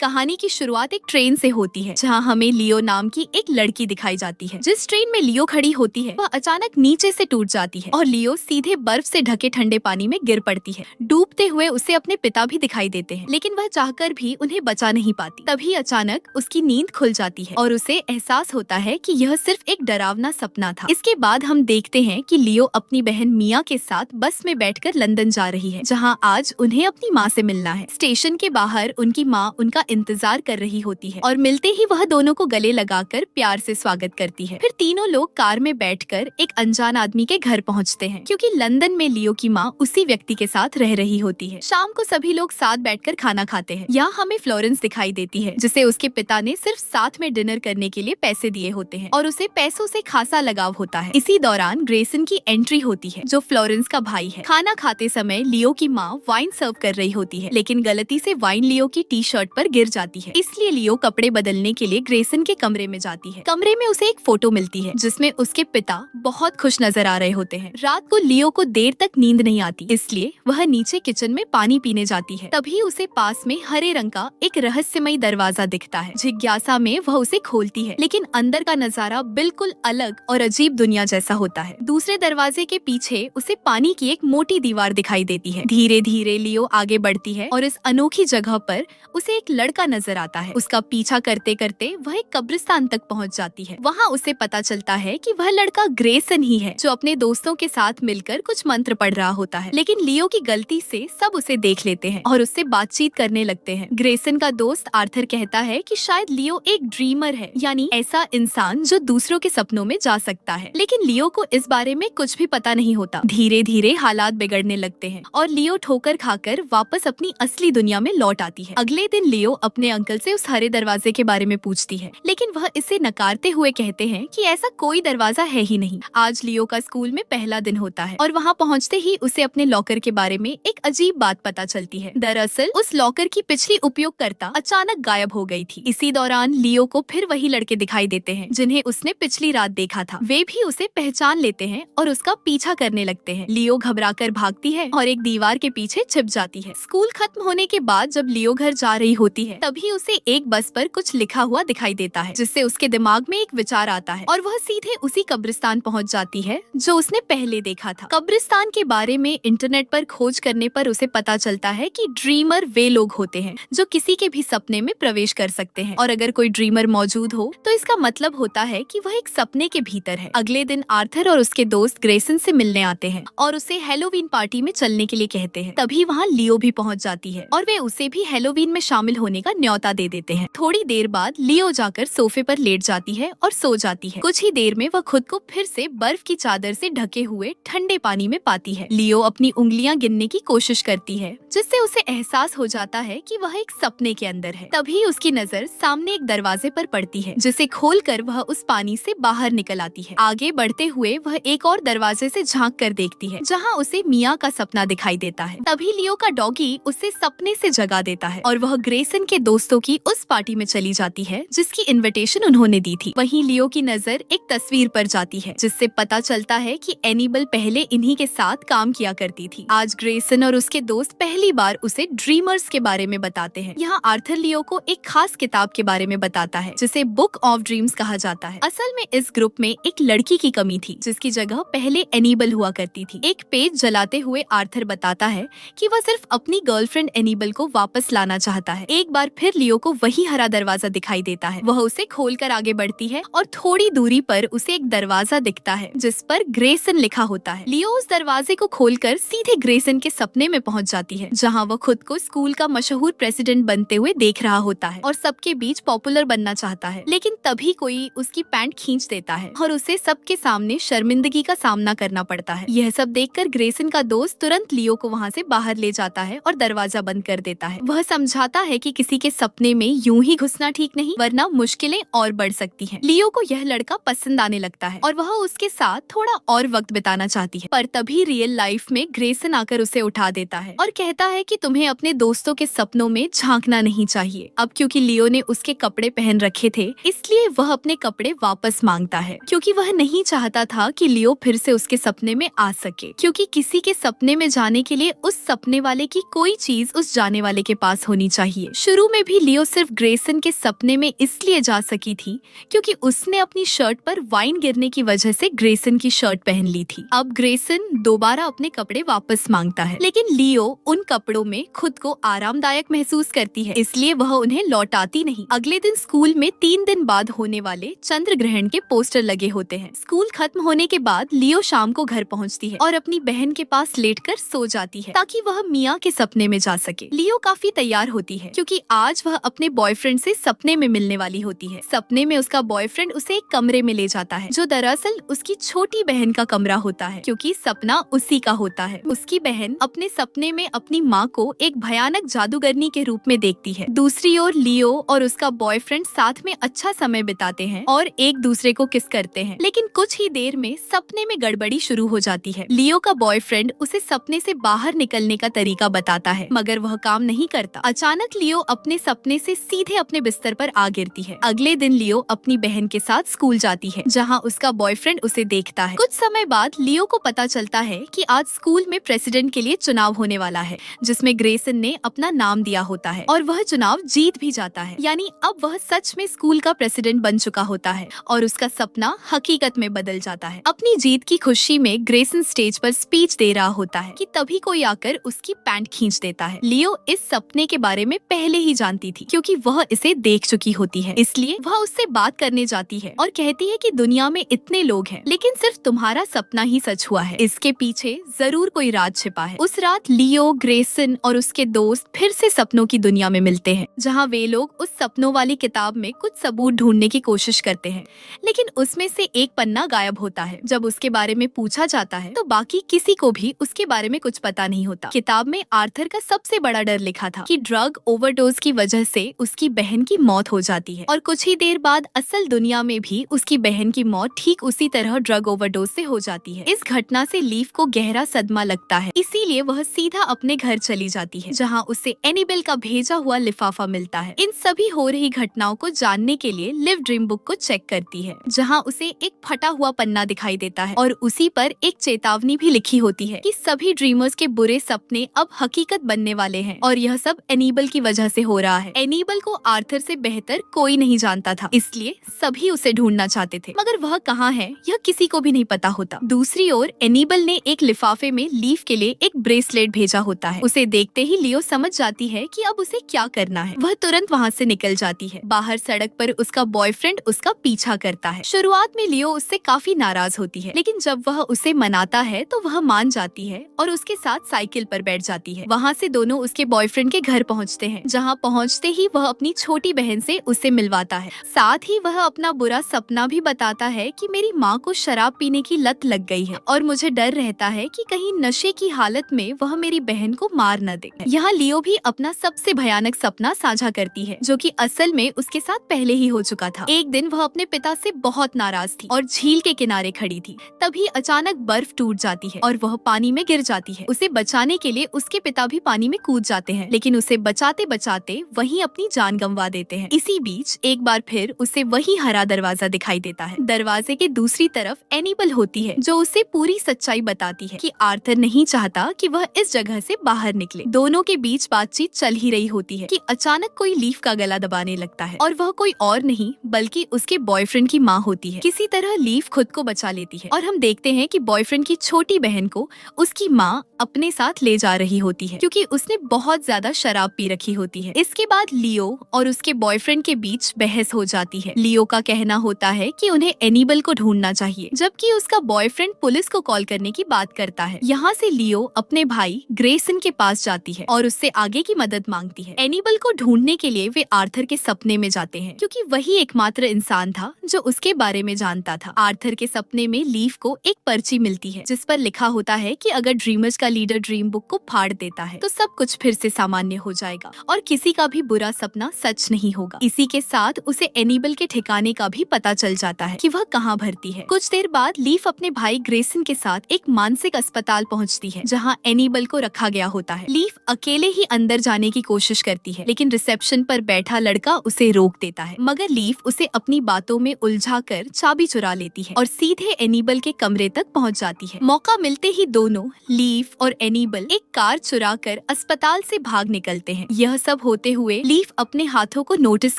कहानी की शुरुआत एक ट्रेन से होती है, जहां हमें लियो नाम की एक लड़की दिखाई जाती है। जिस ट्रेन में लियो खड़ी होती है वह अचानक नीचे से टूट जाती है और लियो सीधे बर्फ से ढके ठंडे पानी में गिर पड़ती है। डूबते हुए उसे अपने पिता भी दिखाई देते हैं, लेकिन वह चाहकर भी उन्हें बचा नहीं पाती। तभी अचानक उसकी नींद खुल जाती है और उसे एहसास होता है कि यह सिर्फ एक डरावना सपना था। इसके बाद हम देखते हैं कि लियो अपनी बहन मिया के साथ बस में बैठकर लंदन जा रही है, जहां आज उन्हें अपनी माँ से मिलना है। स्टेशन के बाहर उनकी माँ उनका इंतजार कर रही होती है और मिलते ही वह दोनों को गले लगाकर प्यार से स्वागत करती है। फिर तीनों लोग कार में बैठकर एक अनजान आदमी के घर पहुंचते हैं, क्योंकि लंदन में लियो की माँ उसी व्यक्ति के साथ रह रही होती है। शाम को सभी लोग साथ बैठकर खाना खाते हैं। यहाँ हमें फ्लोरेंस दिखाई देती है, जिसे उसके पिता ने सिर्फ साथ में डिनर करने के लिए पैसे दिए होते हैं और उसे पैसों से खासा लगाव होता है। इसी दौरान ग्रेसन की एंट्री होती है, जो फ्लोरेंस का भाई है। खाना खाते समय लियो की माँ वाइन सर्व कर रही होती है, लेकिन गलती से वाइन लियो की टी शर्ट पर गिर जाती है। इसलिए लियो कपड़े बदलने के लिए ग्रेसन के कमरे में जाती है। कमरे में उसे एक फोटो मिलती है, जिसमें उसके पिता बहुत खुश नजर आ रहे होते हैं। रात को लियो को देर तक नींद नहीं आती, इसलिए वह नीचे किचन में पानी पीने जाती है। तभी उसे पास में हरे रंग का एक रहस्यमयी दरवाजा दिखता है। जिज्ञासा में वह उसे खोलती है, लेकिन अंदर का नजारा बिल्कुल अलग और अजीब दुनिया जैसा होता है। दूसरे दरवाजे के पीछे उसे पानी की एक मोटी दीवार दिखाई देती है। धीरे धीरे लियो आगे बढ़ती है और इस अनोखी जगह पर उसे एक लड़का नजर आता है। उसका पीछा करते करते वह एक कब्रिस्तान तक पहुंच जाती है। वहां उसे पता चलता है कि वह लड़का ग्रेसन ही है, जो अपने दोस्तों के साथ मिलकर कुछ मंत्र पढ़ रहा होता है। लेकिन लियो की गलती से सब उसे देख लेते हैं और उससे बातचीत करने लगते हैं। ग्रेसन का दोस्त आर्थर कहता है कि शायद लियो एक ड्रीमर है, यानी ऐसा इंसान जो दूसरों के सपनों में जा सकता है। लेकिन लियो को इस बारे में कुछ भी पता नहीं होता। धीरे धीरे हालात बिगड़ने लगते हैं और लियो ठोकर खाकर वापस अपनी असली दुनिया में लौट आती है। अगले दिन लियो अपने अंकल से उस हरे दरवाजे के बारे में पूछती है, लेकिन वह इसे नकारते हुए कहते हैं कि ऐसा कोई दरवाजा है ही नहीं। आज लियो का स्कूल में पहला दिन होता है और वहाँ पहुँचते ही उसे अपने लॉकर के बारे में एक अजीब बात पता चलती है। दरअसल उस लॉकर की पिछली उपयोगकर्ता अचानक गायब हो गई थी। इसी दौरान लियो को फिर वही लड़के दिखाई देते हैं, जिन्हें उसने पिछली रात देखा था। वे भी उसे पहचान लेते हैं और उसका पीछा करने लगते हैं। लियो घबराकर भागती है और एक दीवार के पीछे छिप जाती है। स्कूल खत्म होने के बाद जब लियो घर जा रही होती है, तभी उसे एक बस पर कुछ लिखा हुआ दिखाई देता है, जिससे उसके दिमाग में एक विचार आता है और वह सीधे उसी कब्रिस्तान पहुंच जाती है जो उसने पहले देखा था। कब्रिस्तान के बारे में इंटरनेट पर खोज करने पर उसे पता चलता है कि ड्रीमर वे लोग होते हैं जो किसी के भी सपने में प्रवेश कर सकते हैं, और अगर कोई ड्रीमर मौजूद हो तो इसका मतलब होता है कि वह एक सपने के भीतर है। अगले दिन आर्थर और उसके दोस्त ग्रेसन से मिलने आते हैं और उसे हेलोवीन पार्टी में चलने के लिए कहते हैं। तभी वहाँ लियो भी पहुँच जाती है और वे उसे भी हेलोवीन में शामिल होने का न्योता दे देते हैं। थोड़ी देर बाद लियो जाकर सोफे पर लेट जाती है और सो जाती है। कुछ ही देर में वह खुद को फिर से बर्फ की चादर से ढके हुए ठंडे पानी में पाती है। लियो अपनी उंगलियां गिनने की कोशिश करती है, जिससे उसे एहसास हो जाता है कि वह एक सपने के अंदर है। तभी उसकी नजर सामने एक दरवाजे पर पड़ती है, जिसे खोलकर वह उस पानी से बाहर निकल आती है। आगे बढ़ते हुए वह एक और दरवाजे से झांक कर देखती है, जहाँ उसे मिया का सपना दिखाई देता है। तभी लियो का डॉगी उसे सपने से जगा देता है और वह ग्रेसन के दोस्तों की उस पार्टी में चली जाती है जिसकी इनविटेशन उन्होंने दी थी। वहीं लियो की नजर एक तस्वीर पर जाती है, जिससे पता चलता है कि एनिबल पहले इन्हीं के साथ काम किया करती थी। आज ग्रेसन और उसके दोस्त पहली बार उसे ड्रीमर्स के बारे में बताते हैं। यहाँ आर्थर लियो को एक खास किताब के बारे में बताता है, जिसे बुक ऑफ ड्रीम्स कहा जाता है। असल में इस ग्रुप में एक लड़की की कमी थी, जिसकी जगह पहले एनिबल हुआ करती थी। एक पेज जलाते हुए आर्थर बताता है कि वह सिर्फ अपनी गर्लफ्रेंड एनिबल को वापस लाना चाहता है। एक बार फिर लियो को वही हरा दरवाजा दिखाई देता है। वह उसे खोलकर आगे बढ़ती है और थोड़ी दूरी पर उसे एक दरवाजा दिखता है, जिस पर ग्रेसन लिखा होता है। लियो उस दरवाजे को खोलकर सीधे ग्रेसन के सपने में पहुंच जाती है, जहां वह खुद को स्कूल का मशहूर प्रेसिडेंट बनते हुए देख रहा होता है और सबके बीच पॉपुलर बनना चाहता है। लेकिन तभी कोई उसकी पैंट खींच देता है और उसे सबके सामने शर्मिंदगी का सामना करना पड़ता है। यह सब देखकर ग्रेसन का दोस्त तुरंत लियो को वहाँ से बाहर ले जाता है और दरवाजा बंद कर देता है। वह समझाता है कि किसी के सपने में यूं ही घुसना ठीक नहीं, वरना मुश्किलें और बढ़ सकती हैं। लियो को यह लड़का पसंद आने लगता है और वह उसके साथ थोड़ा और वक्त बिताना चाहती है, पर तभी रियल लाइफ में ग्रेसन आकर उसे उठा देता है और कहता है कि तुम्हें अपने दोस्तों के सपनों में झांकना नहीं चाहिए। अब क्योंकि लियो ने उसके कपड़े पहन रखे थे, इसलिए वह अपने कपड़े वापस मांगता है, क्योंकि वह नहीं चाहता था कि लियो फिर से उसके सपने में आ सके। क्योंकि किसी के सपने में जाने के लिए उस सपने वाले की कोई चीज उस जाने वाले के पास होनी चाहिए। शुरू में भी लियो सिर्फ ग्रेसन के सपने में इसलिए जा सकी थी क्योंकि उसने अपनी शर्ट पर वाइन गिरने की वजह से ग्रेसन की शर्ट पहन ली थी। अब ग्रेसन दोबारा अपने कपड़े वापस मांगता है, लेकिन लियो उन कपड़ों में खुद को आरामदायक महसूस करती है, इसलिए वह उन्हें लौटाती नहीं। अगले दिन स्कूल में 3 दिन बाद होने वाले चंद्र ग्रहण के पोस्टर लगे होते हैं। स्कूल खत्म होने के बाद लियो शाम को घर पहुंचती है और अपनी बहन के पास लेटकर सो जाती है ताकि वह मिया के सपने में जा सके। लियो काफी तैयार होती है क्योंकि आज वह अपने बॉयफ्रेंड से सपने में मिलने वाली होती है। सपने में उसका बॉयफ्रेंड उसे एक कमरे में ले जाता है जो दरअसल उसकी छोटी बहन का कमरा होता है, क्योंकि सपना उसी का होता है। उसकी बहन अपने सपने में अपनी माँ को एक भयानक जादूगरनी के रूप में देखती है। दूसरी ओर लियो और उसका बॉयफ्रेंड साथ में अच्छा समय बिताते हैं और एक दूसरे को किस करते हैं, लेकिन कुछ ही देर में सपने में गड़बड़ी शुरू हो जाती है। लियो का बॉयफ्रेंड उसे सपने से बाहर निकलने का तरीका बताता है, मगर वह काम नहीं करता। अचानक लियो अपने सपने से सीधे अपने बिस्तर पर आ गिरती है। अगले दिन लियो अपनी बहन के साथ स्कूल जाती है जहां उसका बॉयफ्रेंड उसे देखता है। कुछ समय बाद लियो को पता चलता है कि आज स्कूल में प्रेसिडेंट के लिए चुनाव होने वाला है, जिसमें ग्रेसन ने अपना नाम दिया होता है और वह चुनाव जीत भी जाता है। यानी अब वह सच में स्कूल का प्रेसिडेंट बन चुका होता है और उसका सपना हकीकत में बदल जाता है। अपनी जीत की खुशी में ग्रेसन स्टेज पर स्पीच दे रहा होता है कि तभी कोई आकर उसकी पैंट खींच देता है। लियो इस सपने के बारे में पहले ही जानती थी क्योंकि वह इसे देख चुकी होती है, इसलिए वह उससे बात करने जाती है और कहती है कि दुनिया में इतने लोग हैं, लेकिन सिर्फ तुम्हारा सपना ही सच हुआ है। इसके पीछे जरूर कोई राज छिपा है। उस रात लियो, ग्रेसन और उसके दोस्त फिर से सपनों की दुनिया में मिलते हैं, जहाँ वे लोग उस सपनों वाली किताब में कुछ सबूत ढूंढने की कोशिश करते हैं, लेकिन उसमें से एक पन्ना गायब होता है। जब उसके बारे में पूछा जाता है तो बाकी किसी को भी उसके बारे में कुछ पता नहीं होता। किताब में आर्थर का सबसे बड़ा डर लिखा था कि ड्रग ओवरडोज की वजह से उसकी बहन की मौत हो जाती है और कुछ ही देर बाद असल दुनिया में भी उसकी बहन की मौत ठीक उसी तरह ड्रग ओवरडोज से हो जाती है। इस घटना से लीफ को गहरा सदमा लगता है, इसीलिए वह सीधा अपने घर चली जाती है जहाँ उसे एनिबल का भेजा हुआ लिफाफा मिलता है। इन सभी हो रही घटनाओं को जानने के लिए लिव ड्रीम बुक को चेक करती है, जहाँ उसे एक फटा हुआ पन्ना दिखाई देता है और उसी पर एक चेतावनी भी लिखी होती है कि सभी ड्रीमर्स के बुरे सपने अब हकीकत बनने वाले हैं और यह सब एनिबल की वजह से हो रहा है। एनिबल को आर्थर से बेहतर कोई नहीं जानता था, इसलिए सभी उसे ढूंढना चाहते थे, मगर वह कहाँ है यह किसी को भी नहीं पता होता। दूसरी ओर एनिबल ने एक लिफाफे में लीफ के लिए एक ब्रेसलेट भेजा होता है। उसे देखते ही लियो समझ जाती है कि अब उसे क्या करना है। वह तुरंत वहाँ से निकल जाती है। बाहर सड़क पर उसका बॉयफ्रेंड उसका पीछा करता है। शुरुआत में लियो उससे काफी नाराज होती है, लेकिन जब वह उसे मनाता है तो वह मान जाती है और उसके साथ साइकिल पर बैठ जाती है। वहाँ से दोनों उसके बॉयफ्रेंड के घर पहुँचते हैं, जहाँ पहुँचते ही वह अपनी छोटी बहन से उसे मिलवाता है। साथ ही वह अपना बुरा सपना भी बताता है कि मेरी माँ को शराब पीने की लत लग गई है और मुझे डर रहता है कि कहीं नशे की हालत में वह मेरी बहन को मार न दे। यहाँ लियो भी अपना सबसे भयानक सपना साझा करती है, जो कि असल में उसके साथ पहले ही हो चुका था। एक दिन वह अपने पिता से बहुत नाराज थी और झील के किनारे खड़ी थी। तभी अचानक बर्फ टूट जाती है और वह पानी में गिर जाती है। उसे बचाने के लिए उसके पिता भी पानी में कूद जाते हैं, लेकिन उसे बचाते बचाते वहीं अपनी जान गंवा देते हैं। इसी बीच एक बार फिर उसे वही हरा दरवाजा दिखाई देता है। दरवाजे के दूसरी तरफ एनिबल होती है, जो उसे पूरी सच्चाई बताती है कि आर्थर नहीं चाहता कि वह इस जगह से बाहर निकले। दोनों के बीच बातचीत चल ही रही होती है कि अचानक कोई लीफ का गला दबाने लगता है और वह कोई और नहीं बल्कि उसके बॉयफ्रेंड की माँ होती है। किसी तरह लीफ खुद को बचा लेती है और हम देखते हैं कि बॉयफ्रेंड की छोटी बहन को उसकी माँ अपने साथ ले जा रही होती है, क्योंकि उसने बहुत ज्यादा शराब पी रखी होती है। इसके बाद लियो और उसके बॉयफ्रेंड के बीच बहस हो जाती है। लियो का कहना होता है कि उन्हें एनिबल को ढूंढना चाहिए, जबकि उसका बॉयफ्रेंड पुलिस को कॉल करने की बात करता है। यहाँ से लियो अपने भाई ग्रेसन के पास जाती है और उससे आगे की मदद मांगती है। एनिबल को ढूंढने के लिए वे आर्थर के सपने में जाते हैं, क्योंकि वही एकमात्र इंसान था जो उसके बारे में जानता था। आर्थर के सपने में लीफ को एक पर्ची मिलती है, जिस पर लिखा होता है कि अगर ड्रीमर्स का लीडर ड्रीम बुक को फाड़ देता है तो सब कुछ फिर से सामान्य हो जाएगा और किसी का भी बुरा सपना सच नहीं होगा। इसी के साथ उसे एनिबल के ठिकाने का भी पता चल जाता है कि वह कहाँ भर्ती है। कुछ देर बाद लीफ अपने भाई ग्रेसन के साथ एक मानसिक अस्पताल पहुँचती है, जहाँ एनिबल को रखा गया होता है। लीफ अकेले ही अंदर जाने की कोशिश करती है, लेकिन रिसेप्शन पर बैठा लड़का उसे रोक देता है, मगर लीफ उसे अपनी बातों में उलझाकर चाबी चुरा लेती है और सीधे एनिबल के कमरे तक पहुंच जाती है। मौका मिलते ही दोनों लीफ और एनिबल एक कार चुराकर अस्पताल से भाग निकलते हैं। यह सब होते हुए लीफ अपने हाथों को नोटिस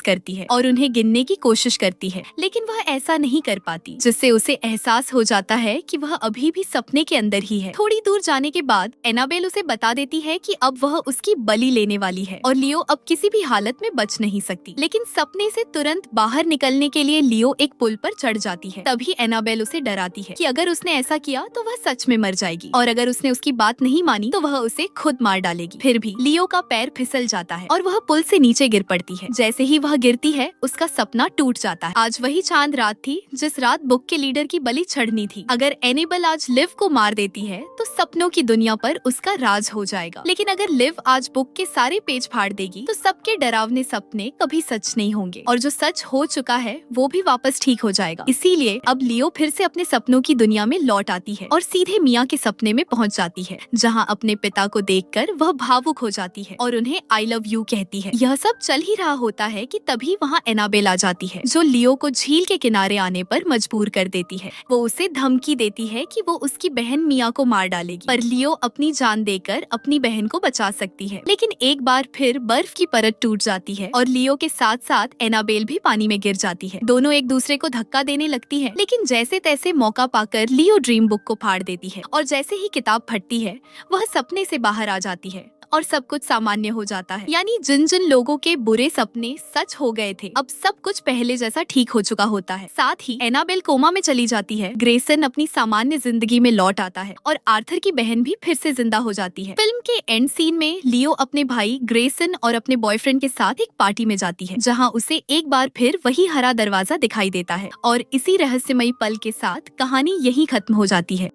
करती है और उन्हें गिनने की कोशिश करती है, लेकिन वह ऐसा नहीं कर पाती, जिससे उसे एहसास हो जाता है कि वह अभी भी सपने के अंदर ही है। थोड़ी दूर जाने के बाद एनाबेल उसे बता देती है कि अब वह उसकी बलि लेने वाली है और लियो अब किसी भी हालत में बच नहीं सकती। लेकिन सपने से तुरंत बाहर निकलने के लिए लियो एक पुल पर चढ़ जाती है। तभी एनाबेल उसे डराती है कि अगर उसने ऐसा किया तो वह सच में मर जाएगी और अगर उसने उसकी बात नहीं मानी तो वह उसे खुद मार डालेगी। फिर भी लियो का पैर फिसल जाता है और वह पुल से नीचे गिर पड़ती है। जैसे ही वह गिरती है उसका सपना टूट जाता है। आज वही चांद रात थी जिस रात बुक के लीडर की बलि चढ़नी थी। अगर एनेबल आज लिव को मार देती है तो सपनों की दुनिया पर उसका राज हो जाएगा, लेकिन अगर लिव आज बुक के सारे पेज फाड़ देगी तो सबके डरावने सपने कभी सच नहीं होंगे और जो सच हो चुका है वो भी वापस ठीक हो जाएगा। इसीलिए अब लियो फिर से अपने सपनों की दुनिया में लौट आती है और सीधे मिया के सपने में पहुंच जाती है, जहां अपने पिता को देखकर वह भावुक हो जाती है और उन्हें आई लव यू कहती है। यह सब चल ही रहा होता है कि तभी वहां एनाबेल आ जाती है, जो लियो को झील के किनारे आने पर मजबूर कर देती है। वो उसे धमकी देती है कि वो उसकी बहन मिया को मार डालेगी, पर लियो अपनी जान देकर अपनी बहन को बचा सकती है। लेकिन एक बार फिर बर्फ की परत टूट जाती है और लियो के साथ साथ एनाबेल भी पानी में गिर जाती है। दोनों एक दूसरे को धक्का देने लगती है, लेकिन जैसे तैसे मौका पाकर लियो ड्रीम बुक को फाड़ देती है और जैसे ही किताब फटती है वह सपने से बाहर आ जाती है और सब कुछ सामान्य हो जाता है। यानी जिन जिन लोगों के बुरे सपने सच हो गए थे, अब सब कुछ पहले जैसा ठीक हो चुका होता है। साथ ही एनाबेल कोमा में चली जाती है, ग्रेसन अपनी सामान्य जिंदगी में लौट आता है और आर्थर की बहन भी फिर से जिंदा हो जाती है। फिल्म के एंड सीन में लियो अपने भाई ग्रेसन और अपने बॉयफ्रेंड के साथ एक पार्टी में जाती है, जहाँ उसे एक बार फिर वही हरा दरवाजा दिखाई देता है और इसी रहस्यमयी पल के साथ कहानी यही खत्म हो जाती है।